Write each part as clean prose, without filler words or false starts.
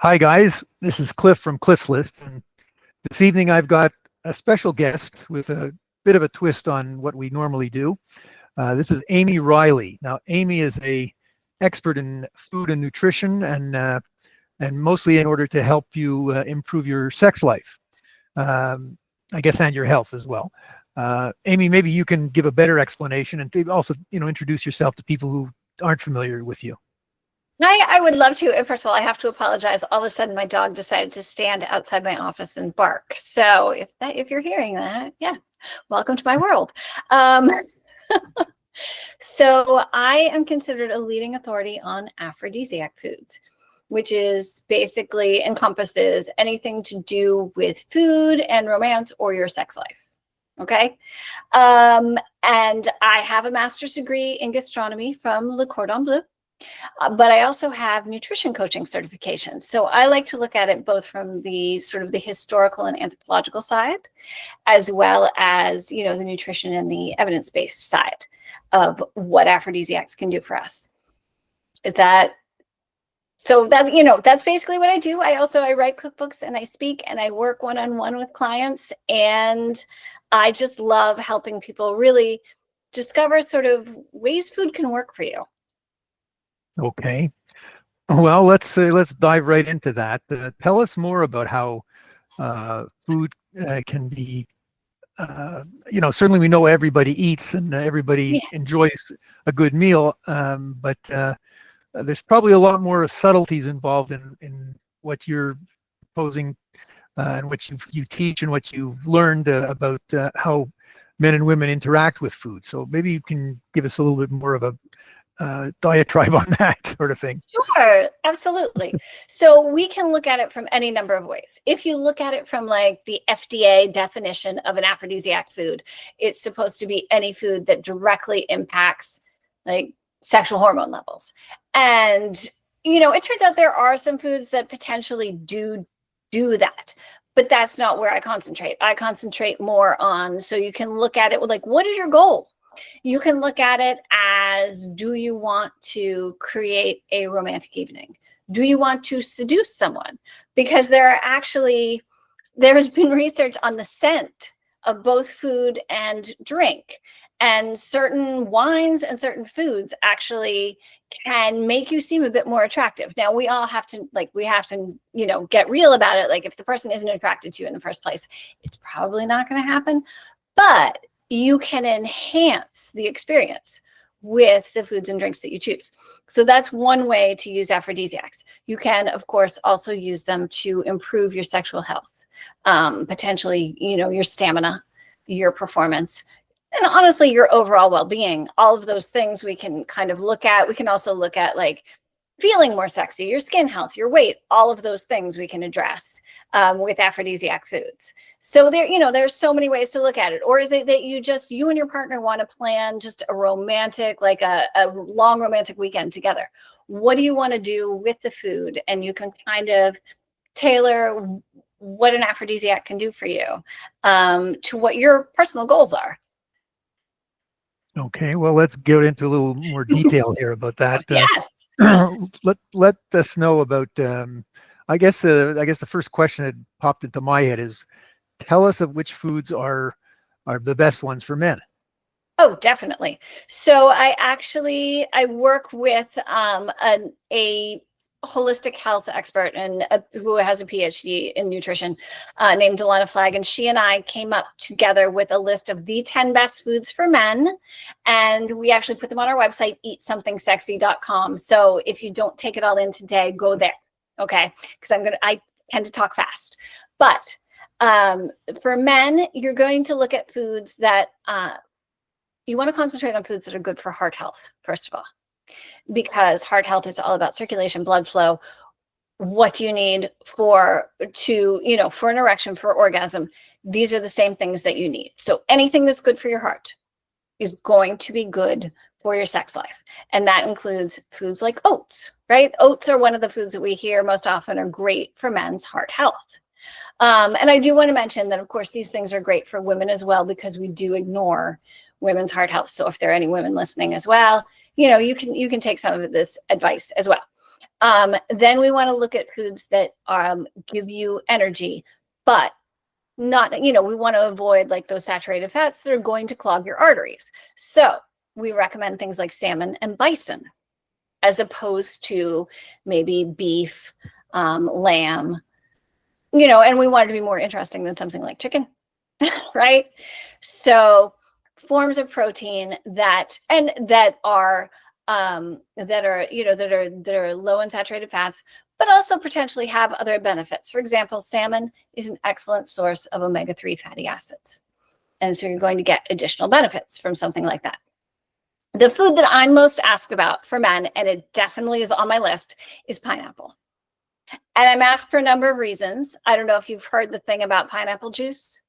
Hi, guys. This is Cliff from Cliffslist. And this evening, I've got a special guest with a bit of a twist on what we normally do. This is Amy Reiley. Now, Amy is a expert in food and nutrition, and mostly in order to help you improve your sex life, I guess, and your health as well. Amy, maybe you can give a better explanation and also, introduce yourself to people who aren't familiar with you. I would love to. And first of all, I have to apologize. All of a sudden, my dog decided to stand outside my office and bark. So if you're hearing that, yeah, welcome to my world. So I am considered a leading authority on aphrodisiac foods, which is basically encompasses anything to do with food and romance or your sex life. Okay. And I have a master's degree in gastronomy from Le Cordon Bleu. But I also have nutrition coaching certification. So I like to look at it both from the sort of the historical and anthropological side, as well as, the nutrition and the evidence-based side of what aphrodisiacs can do for us. That's basically what I do. I write cookbooks and I speak and I work one-on-one with clients. And I just love helping people really discover sort of ways food can work for you. Okay. Well, let's dive right into that. Tell us more about how food can be. Certainly we know everybody eats and everybody enjoys a good meal, but there's probably a lot more subtleties involved in what you're proposing and what you teach and what you've learned about how men and women interact with food. So maybe you can give us a little bit more of a diatribe on that sort of thing. Sure, absolutely. So we can look at it from any number of ways. If you look at it from like the FDA definition of an aphrodisiac food, it's supposed to be any food that directly impacts like sexual hormone levels. And, it turns out there are some foods that potentially do that. But that's not where I concentrate. I concentrate more on, so you can look at it with like, what are your goals? You can look at it as, do you want to create a romantic evening? Do you want to seduce someone? Because there has been research on the scent of both food and drink. And certain wines and certain foods actually can make you seem a bit more attractive. Now, we have to get real about it. Like if the person isn't attracted to you in the first place, it's probably not going to happen. But you can enhance the experience with the foods and drinks that you choose. So that's one way to use aphrodisiacs. You can, of course, also use them to improve your sexual health, potentially, your stamina, your performance, and honestly, your overall well-being. All of those things we can kind of look at. We can also look at like feeling more sexy, your skin health, your weight, all of those things we can address with aphrodisiac foods. So there's so many ways to look at it. Or is it that you and your partner want to plan just a romantic, like a long romantic weekend together? What do you want to do with the food? And you can kind of tailor what an aphrodisiac can do for you to what your personal goals are. Okay, well, let's get into a little more detail here about that. Yes. Let us know about. I guess the first question that popped into my head is, tell us of which foods are the best ones for men. Oh, definitely. So I work with a holistic health expert and who has a PhD in nutrition named Delana Flagg, and she and I came up together with a list of the 10 best foods for men, and we actually put them on our website, eatsomething.sexy.com. So if you don't take it all in today, go there, okay? Because I tend to talk fast. But for men, you're going to look at foods that you want to concentrate on foods that are good for heart health, first of all, because heart health is all about circulation, blood flow. What do you need for an erection, for orgasm? These are the same things that you need. So anything that's good for your heart is going to be good for your sex life. And that includes foods like oats, right? Oats are one of the foods that we hear most often are great for men's heart health. And I do want to mention that, of course, these things are great for women as well, because we do ignore women's heart health. So if there are any women listening as well, you can take some of this advice as well. Then we want to look at foods that give you energy, but not, we want to avoid like those saturated fats that are going to clog your arteries. So we recommend things like salmon and bison, as opposed to maybe beef, lamb, and we want it to be more interesting than something like chicken, right? So forms of protein that are low in saturated fats, but also potentially have other benefits. For example, salmon is an excellent source of omega-3 fatty acids. And so you're going to get additional benefits from something like that. The food that I'm most asked about for men, and it definitely is on my list, is pineapple. And I'm asked for a number of reasons. I don't know if you've heard the thing about pineapple juice.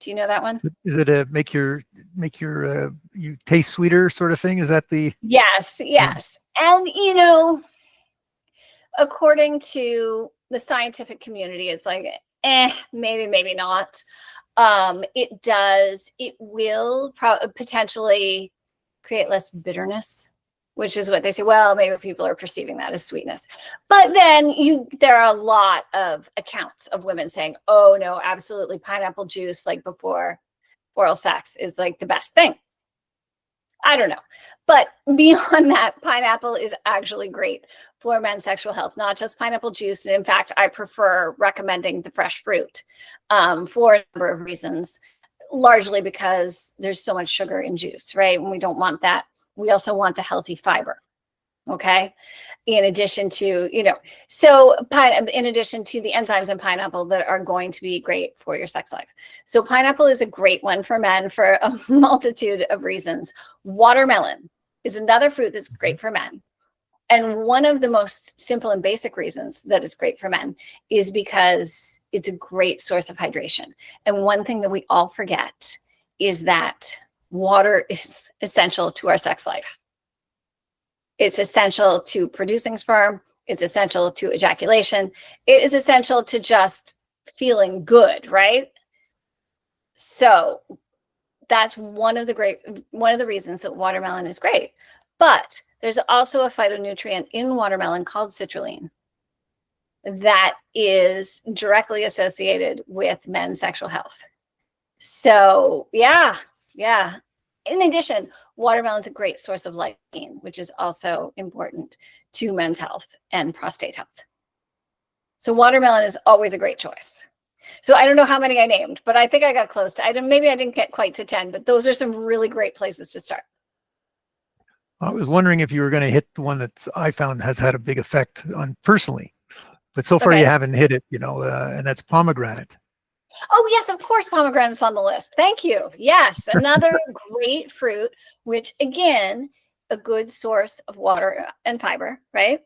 Do you know that one? Is it a make your you taste sweeter sort of thing? Is that the? Yes. And according to the scientific community, it's like, maybe not. It will potentially create less bitterness, which is what they say. Well, maybe people are perceiving that as sweetness. But then there are a lot of accounts of women saying, oh no, absolutely, pineapple juice like before oral sex is like the best thing. I don't know. But beyond that, pineapple is actually great for men's sexual health, not just pineapple juice. And in fact, I prefer recommending the fresh fruit for a number of reasons, largely because there's so much sugar in juice, right? And we don't want that. We also want the healthy fiber. Okay. In addition to, in addition to the enzymes in pineapple that are going to be great for your sex life. So pineapple is a great one for men for a multitude of reasons. Watermelon is another fruit that's great for men. And one of the most simple and basic reasons that it's great for men is because it's a great source of hydration. And one thing that we all forget is that water is essential to our sex life. It's essential to producing sperm. It's essential to ejaculation. It is essential to just feeling good, right? So that's one of the reasons that watermelon is great. But there's also a phytonutrient in watermelon called citrulline that is directly associated with men's sexual health. So yeah. In addition, watermelon is a great source of lighting, which is also important to men's health and prostate health. So watermelon is always a great choice. So I don't know how many I named, but I think I got close to. Maybe I didn't get quite to 10, but those are some really great places to start. I was wondering if you were going to hit the one that I found has had a big effect on personally, but so far you haven't hit it, and that's pomegranate. Oh, yes, of course, pomegranate's on the list. Thank you. Yes, another great fruit, which, again, a good source of water and fiber, right?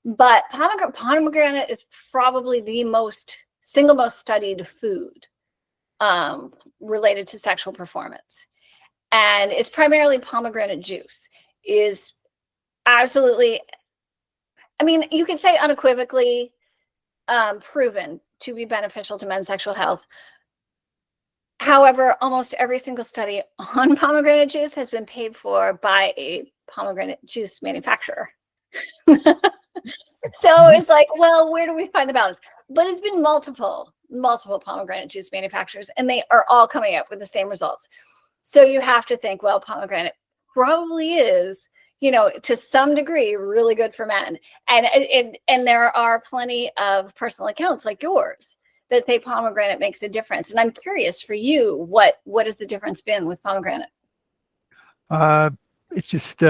But pomegranate is probably the single most studied food related to sexual performance. And it's primarily pomegranate juice is absolutely, you could say unequivocally proven to be beneficial to men's sexual health. However, almost every single study on pomegranate juice has been paid for by a pomegranate juice manufacturer. So it's like, well, where do we find the balance? But it's been multiple pomegranate juice manufacturers, and they are all coming up with the same results. So you have to think, well, pomegranate probably is, to some degree, really good for men. And there are plenty of personal accounts like yours that say pomegranate makes a difference. And I'm curious for you, what has the difference been with pomegranate? It just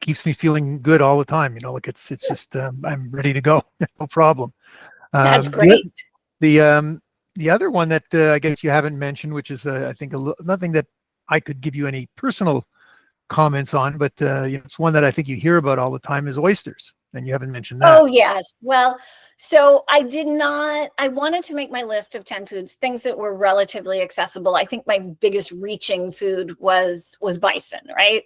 keeps me feeling good all the time. It's just I'm ready to go, no problem. That's great. The other one that I guess you haven't mentioned, which is I think nothing that I could give you any personal comments on, but it's one that I think you hear about all the time, is oysters, and you haven't mentioned that. Oh yes. Well, so I wanted to make my list of 10 foods, things that were relatively accessible. I think my biggest reaching food was bison, right?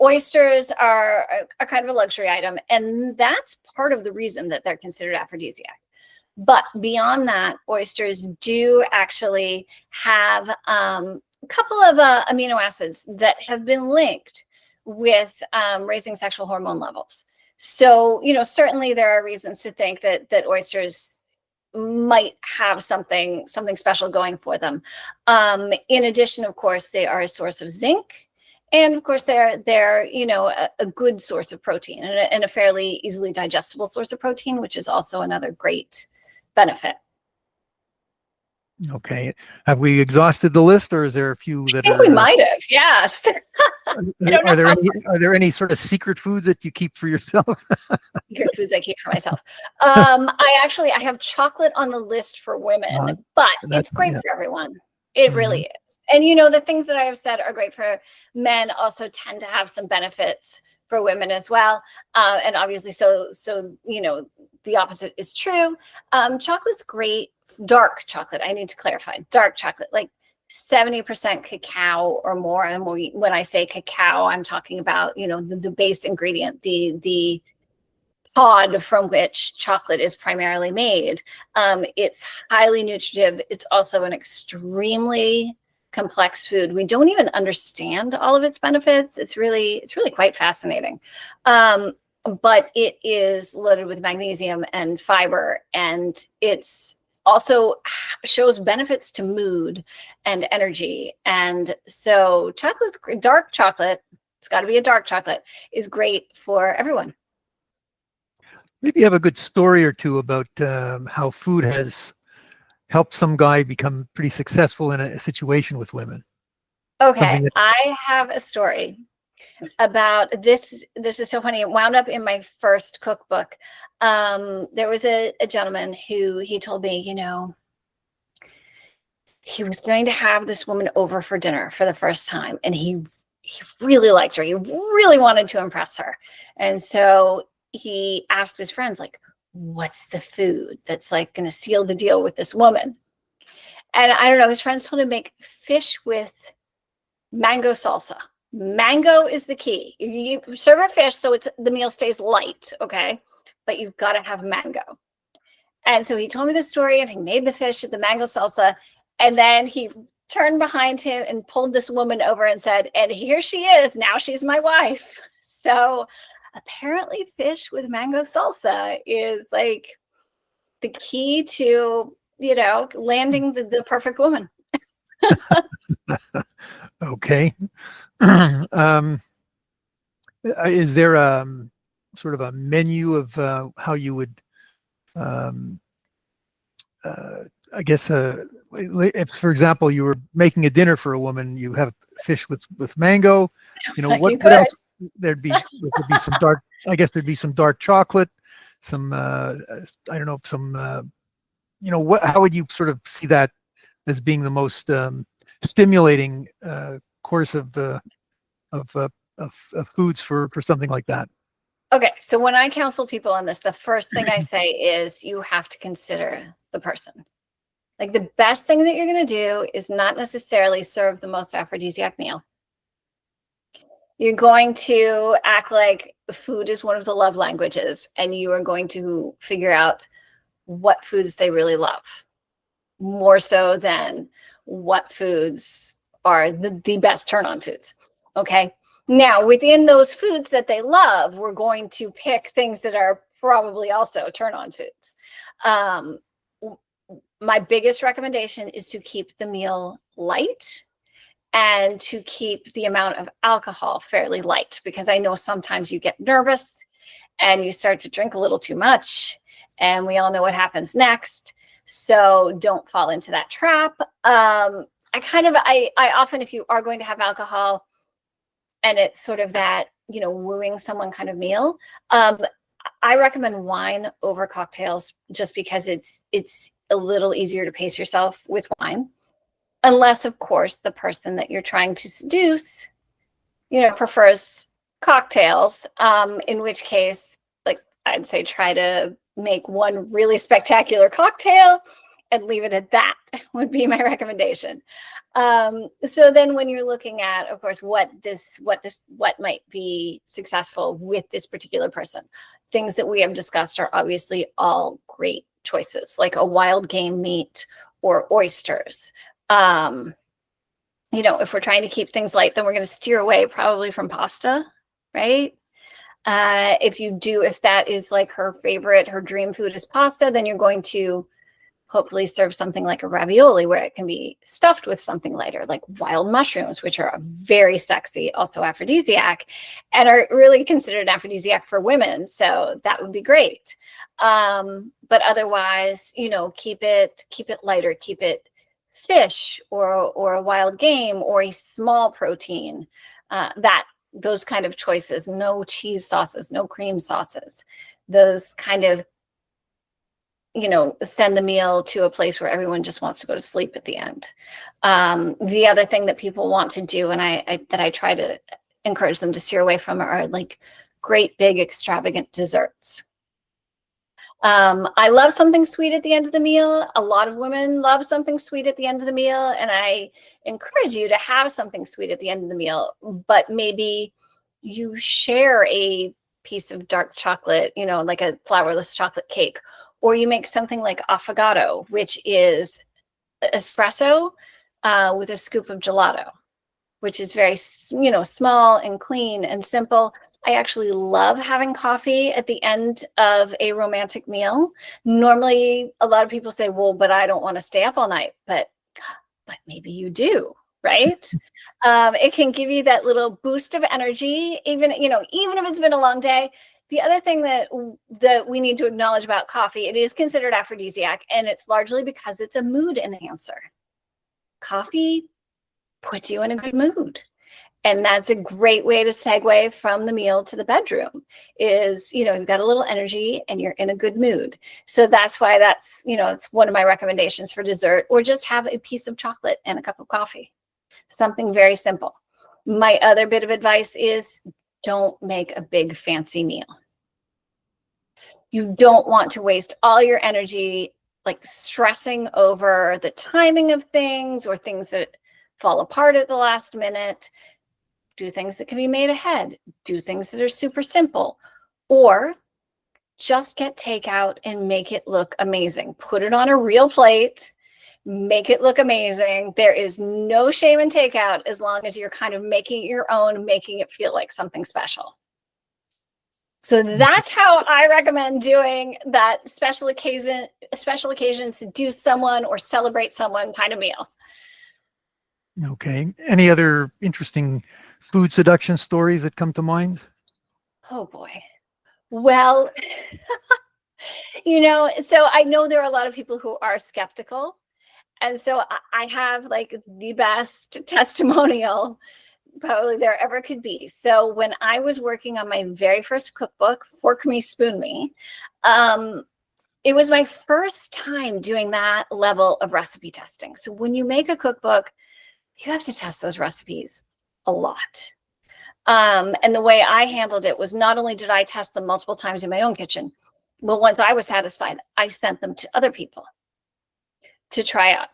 Oysters are kind of a luxury item, and that's part of the reason that they're considered aphrodisiac. But beyond that, oysters do actually have a couple of amino acids that have been linked with raising sexual hormone levels. So, certainly there are reasons to think that oysters might have something special going for them. In addition, of course, they are a source of zinc. And of course, they're a good source of protein and a fairly easily digestible source of protein, which is also another great benefit. Okay. Have we exhausted the list, or is there a few that I think we might have, yes. Are there any sort of secret foods that you keep for yourself? Secret foods I keep for myself. I have chocolate on the list for women, but it's great for everyone. It really is. And the things that I have said are great for men also tend to have some benefits for women as well. And obviously, so the opposite is true. Chocolate's great. Dark chocolate, I need to clarify. Dark chocolate, like 70% cacao or more. And when I say cacao, I'm talking about, the base ingredient, the pod from which chocolate is primarily made. It's highly nutritive. It's also an extremely complex food. We don't even understand all of its benefits. It's really quite fascinating. But it is loaded with magnesium and fiber, and it's also shows benefits to mood and energy. And so dark chocolate, it's got to be a dark chocolate, is great for everyone. Maybe you have a good story or two about how food has helped some guy become pretty successful in a situation with women. Okay, I have a story about this. This is so funny. It wound up in my first cookbook. There was a gentleman who he told me, he was going to have this woman over for dinner for the first time, and he really liked her. He really wanted to impress her. And so he asked his friends, like, what's the food that's like going to seal the deal with this woman? And I don't know, his friends told him to make fish with mango salsa. Mango is the key. You serve a fish so the meal stays light, okay? But you've got to have mango. And so he told me the story, and he made the fish with the mango salsa, and then he turned behind him and pulled this woman over and said, and here she is, now she's my wife. So apparently fish with mango salsa is like the key to, landing the perfect woman. Okay. Is there sort of a menu of how you would, I guess, if, for example, you were making a dinner for a woman, you have fish with mango, what else? There'd be some dark, I guess there'd be some dark chocolate, some, I don't know, some, how would you sort of see that as being the most stimulating course of foods for something like that? Okay, so when I counsel people on this, the first thing I say is you have to consider the person. Like, the best thing that you're going to do is not necessarily serve the most aphrodisiac meal. You're going to act like food is one of the love languages, and you are going to figure out what foods they really love, more so than what foods are the best turn-on foods. Okay. Now, within those foods that they love, we're going to pick things that are probably also turn-on foods. My biggest recommendation is to keep the meal light and to keep the amount of alcohol fairly light, because I know sometimes you get nervous and you start to drink a little too much, and we all know what happens next. So don't fall into that trap. I often, if you are going to have alcohol and it's sort of that, wooing someone kind of meal, I recommend wine over cocktails, just because it's a little easier to pace yourself with wine. Unless, of course, the person that you're trying to seduce, prefers cocktails, in which case, like, I'd say try to make one really spectacular cocktail and leave it at that would be my recommendation. So then when you're looking at, of course, what might be successful with this particular person, things that we have discussed are obviously all great choices, like a wild game meat or oysters. If we're trying to keep things light, then we're going to steer away probably from pasta, right? If that is like her favorite, her dream food is pasta, then you're going to hopefully serve something like a ravioli where it can be stuffed with something lighter, like wild mushrooms, which are very sexy, also aphrodisiac, and are really considered an aphrodisiac for women. So that would be great. But otherwise, keep it lighter, keep it fish or a wild game or a small protein, those kind of choices, no cheese sauces, no cream sauces, those kind of, send the meal to a place where everyone just wants to go to sleep at the end. The other thing that people want to do, and I try to encourage them to steer away from, are like great big extravagant desserts. I love something sweet at the end of the meal. A lot of women love something sweet at the end of the meal, and I encourage you to have something sweet at the end of the meal, but maybe you share a piece of dark chocolate, like a flourless chocolate cake, or you make something like affogato, which is espresso with a scoop of gelato, which is very, small and clean and simple. I actually love having coffee at the end of a romantic meal. Normally, a lot of people say, well, but I don't want to stay up all night. But maybe you do, right? It can give you that little boost of energy, even if it's been a long day. The other thing that we need to acknowledge about coffee, it is considered aphrodisiac, and it's largely because it's a mood enhancer. Coffee puts you in a good mood. And that's a great way to segue from the meal to the bedroom is, you've got a little energy and you're in a good mood. So that's why it's one of my recommendations for dessert, or just have a piece of chocolate and a cup of coffee, something very simple. My other bit of advice is don't make a big fancy meal. You don't want to waste all your energy like stressing over the timing of things or things that fall apart at the last minute. Do things that can be made ahead. Do things that are super simple. Or just get takeout and make it look amazing. Put it on a real plate. Make it look amazing. There is no shame in takeout as long as you're kind of making it your own, making it feel like something special. So that's how I recommend doing that special occasions to do someone or celebrate someone kind of meal. Okay. Any other interesting food seduction stories that come to mind? Oh boy. Well, so I know there are a lot of people who are skeptical. And so I have like the best testimonial probably there ever could be. So when I was working on my very first cookbook, Fork Me, Spoon Me, it was my first time doing that level of recipe testing. So when you make a cookbook, you have to test those recipes a lot. And the way I handled it was not only did I test them multiple times in my own kitchen, but once I was satisfied, I sent them to other people to try out,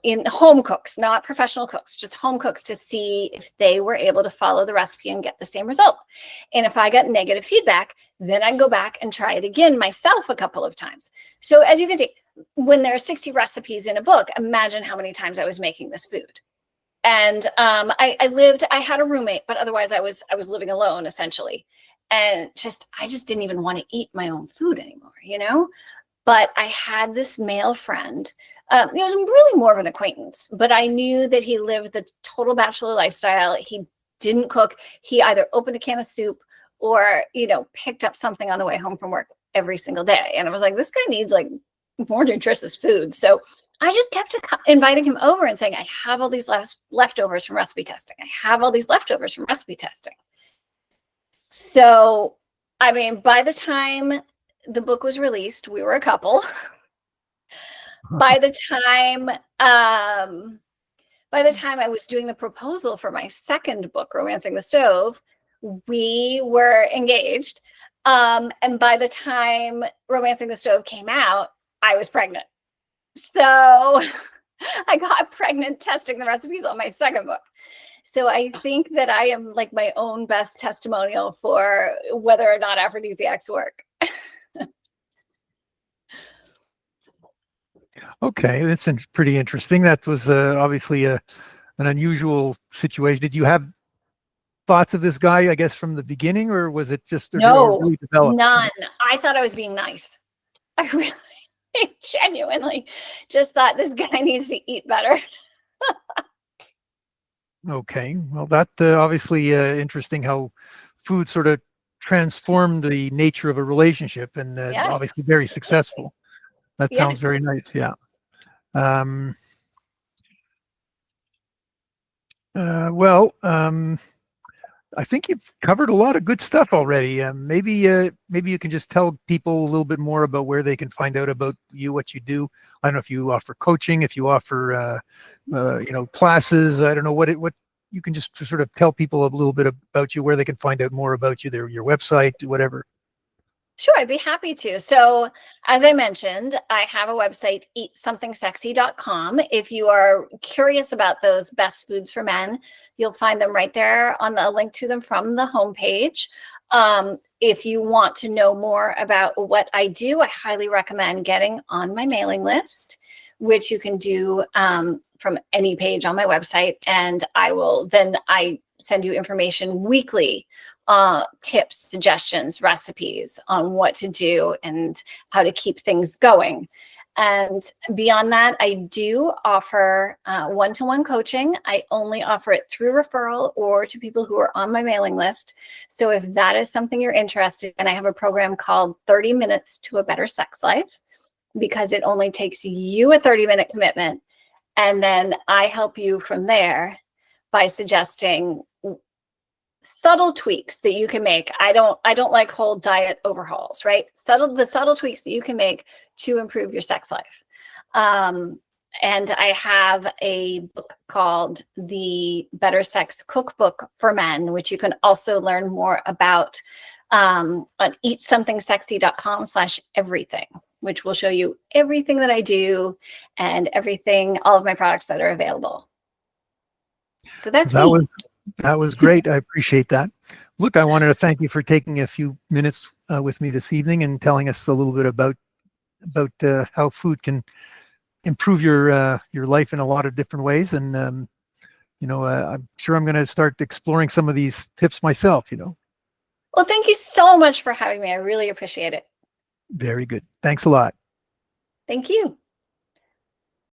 in home cooks, not professional cooks, just home cooks, to see if they were able to follow the recipe and get the same result. And if I got negative feedback, then I'd go back and try it again myself a couple of times. So as you can see, when there are 60 recipes in a book, imagine how many times I was making this food. And I had a roommate, but otherwise I was living alone essentially. And I just didn't even want to eat my own food anymore, But I had this male friend. It was really more of an acquaintance, but I knew that he lived the total bachelor lifestyle. He didn't cook. He either opened a can of soup or, picked up something on the way home from work every single day. And I was like, this guy needs like more nutritious food. So I just kept inviting him over and saying, I have all these leftovers from recipe testing. I have all these leftovers from recipe testing. So, by the time the book was released, we were a couple. By the time I was doing the proposal for my second book, Romancing the Stove, we were engaged. And by the time Romancing the Stove came out, I was pregnant. So I got pregnant testing the recipes on my second book. So I think that I am like my own best testimonial for whether or not aphrodisiacs work. Okay, that's pretty interesting. That was obviously an unusual situation. Did you have thoughts of this guy, I guess, from the beginning, or was it just No, really developed? none. I thought I was being nice. I really genuinely just thought this guy needs to eat better. Okay, well, that obviously interesting how food sort of transformed the nature of a relationship, and Yes. obviously very successful. That sounds Yes. very nice. Yeah. Well, I think you've covered a lot of good stuff already. Maybe you can just tell people a little bit more about where they can find out about you, what you do. I don't know if you offer coaching, if you offer classes. I don't know what you can just sort of tell people a little bit about you, where they can find out more about you, your website, whatever. Sure, I'd be happy to. So, as I mentioned, I have a website, eatsomething.sexy.com. If you are curious about those best foods for men, you'll find them right there on the link to them from the homepage. If you want to know more about what I do, I highly recommend getting on my mailing list, which you can do from any page on my website. And I send you information weekly, tips, suggestions, recipes on what to do and how to keep things going. And beyond that, I do offer one-to-one coaching. I only offer it through referral or to people who are on my mailing list. So if that is something you're interested in, I have a program called 30 Minutes to a Better Sex Life, because it only takes you a 30-minute commitment. And then I help you from there by suggesting subtle tweaks that you can make. I don't like whole diet overhauls, right? The subtle tweaks that you can make to improve your sex life. And I have a book called The Better Sex Cookbook for Men, which you can also learn more about on eatsomething.sexy.com/everything, which will show you everything that I do and all of my products that are available. So that's me. That was great. I appreciate that. Look, I wanted to thank you for taking a few minutes with me this evening and telling us a little bit about how food can improve your life in a lot of different ways. And I'm sure I'm going to start exploring some of these tips myself. Well, thank you so much for having me. I really appreciate it. Very good. Thanks a lot. Thank you.